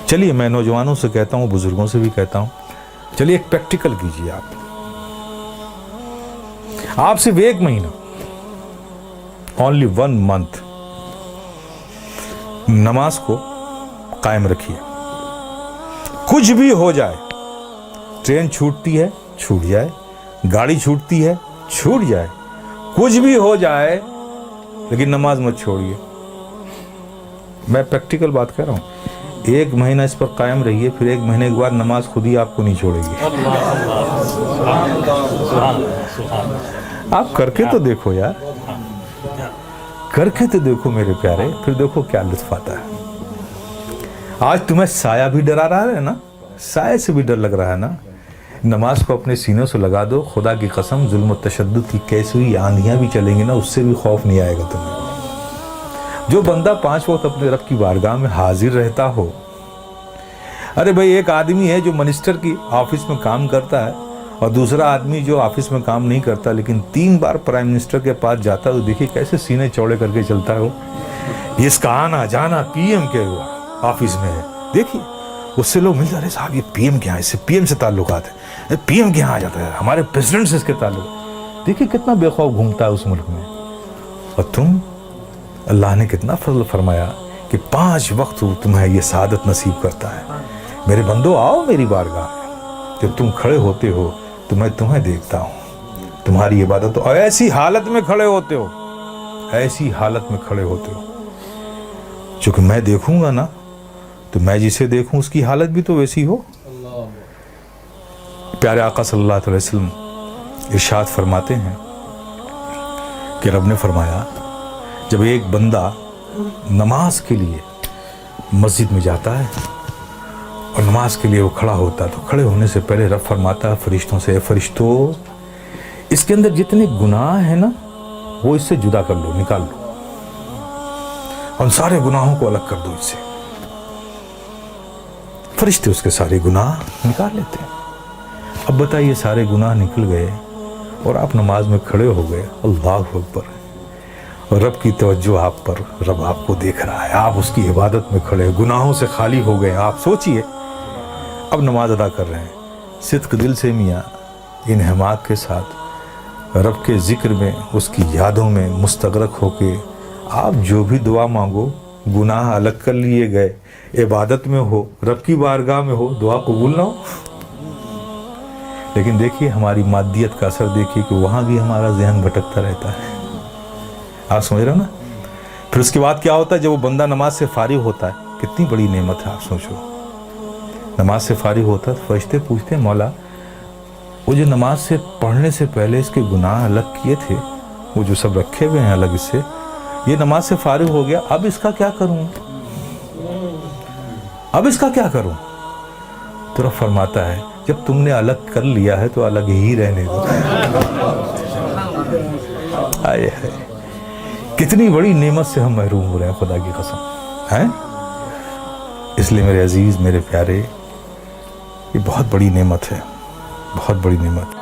چلیے میں نوجوانوں سے کہتا ہوں, بزرگوں سے بھی کہتا ہوں, چلیے ایک پریکٹیکل کیجیے. آپ صرف 1 مہینہ, only 1 month نماز کو قائم رکھیے. کچھ بھی ہو جائے, ٹرین چھوٹتی ہے چھوٹ جائے, گاڑی چھوٹتی ہے چھوٹ جائے, کچھ بھی ہو جائے, لیکن نماز مت چھوڑیے. میں پریکٹیکل بات کہہ رہا ہوں. 1 مہینہ اس پر قائم رہیے, پھر 1 مہینے کے بعد نماز خود ہی آپ کو نہیں چھوڑے گی. آپ کر کے تو دیکھو یار, کر کے تو دیکھو میرے پیارے, پھر دیکھو کیا لطف آتا ہے. آج تمہیں سایہ بھی ڈرا رہا ہے نا, سایہ سے بھی ڈر لگ رہا ہے نا, نماز کو اپنے سینوں سے لگا دو. خدا کی قسم ظلم و تشدد کی کیسی ہوئی آندھیاں بھی چلیں گی نا, اس سے بھی خوف نہیں آئے گا تمہیں. جو بندہ 5 وقت اپنے رب کی بارگاہ میں حاضر رہتا ہو. ارے بھائی, ایک آدمی ہے جو منسٹر کی آفس میں کام کرتا ہے, اور دوسرا آدمی جو آفس میں کام نہیں کرتا لیکن 3 بار پرائم منسٹر کے پاس جاتا ہے. تو دیکھیے کیسے سینے چوڑے کر کے چلتا ہے وہ. اس کا آنا جانا پی ایم کے ہوا آفس میں ہے. دیکھیے اس سے لوگ ملتے, ارے صاحب یہ پی ایم کے یہاں, اس سے پی ایم سے تعلقات ہیں, پی ایم کے یہاں آ جاتا ہے, ہمارے پریزیڈنٹ سے اس کے تعلق. دیکھیے کتنا بے خوف گھومتا ہے اس ملک میں. اور تم, اللہ نے کتنا فضل فرمایا کہ 5 وقت تمہیں یہ سعادت نصیب کرتا ہے. میرے بندو آؤ میری بارگاہ میں, جب تم کھڑے ہوتے ہو تو میں تمہیں دیکھتا ہوں, تمہاری عبادت, اور ایسی حالت میں کھڑے ہوتے ہو, ایسی حالت میں کھڑے ہوتے ہو. چونکہ میں دیکھوں گا نا, تو میں جسے دیکھوں اس کی حالت بھی تو ویسی ہو. پیارے آقا صلی اللہ علیہ وسلم ارشاد فرماتے ہیں کہ رب نے فرمایا, جب ایک بندہ نماز کے لیے مسجد میں جاتا ہے اور نماز کے لیے وہ کھڑا ہوتا ہے, تو کھڑے ہونے سے پہلے رب فرماتا ہے فرشتوں سے, اے فرشتوں, اس کے اندر جتنے گناہ ہیں نا وہ اس سے جدا کر لو, نکال لو, ان سارے گناہوں کو الگ کر دو اس سے. فرشتے اس کے سارے گناہ نکال لیتے ہیں. اب بتائیے, سارے گناہ نکل گئے اور آپ نماز میں کھڑے ہو گئے, اللہ اکبر, اور رب کی توجہ آپ پر, رب آپ کو دیکھ رہا ہے, آپ اس کی عبادت میں کھڑے, گناہوں سے خالی ہو گئے. آپ سوچئے اب نماز ادا کر رہے ہیں, صدق دل سے میاں انہماک کے ساتھ رب کے ذکر میں, اس کی یادوں میں مستغرق ہو کے آپ جو بھی دعا مانگو, گناہ الگ کر لیے گئے, عبادت میں ہو, رب کی بارگاہ میں ہو, دعا قبول نہ ہو. لیکن دیکھیے ہماری مادیت کا اثر دیکھیے کہ وہاں بھی ہمارا ذہن بھٹکتا رہتا ہے. آپ سمجھ رہے ہو نا. پھر اس کے بعد کیا ہوتا ہے, جب وہ بندہ نماز سے فارغ ہوتا ہے, کتنی بڑی نعمت ہے آپ سوچو. نماز سے فارغ ہوتا ہے, فرشتے پوچھتے ہیں, مولا وہ جو نماز سے پڑھنے سے پہلے اس کے گناہ الگ کیے تھے, وہ جو سب رکھے ہوئے ہیں الگ اس سے, یہ نماز سے فارغ ہو گیا, اب اس کا کیا کروں, اب اس کا کیا کروں. تو رب فرماتا ہے, جب تم نے الگ کر لیا ہے تو الگ ہی رہنے دو. آئے ہائے, کتنی بڑی نعمت سے ہم محروم ہو رہے ہیں, خدا کی قسم ہیں. اس لیے میرے عزیز, میرے پیارے, یہ بہت بڑی نعمت ہے, بہت بڑی نعمت.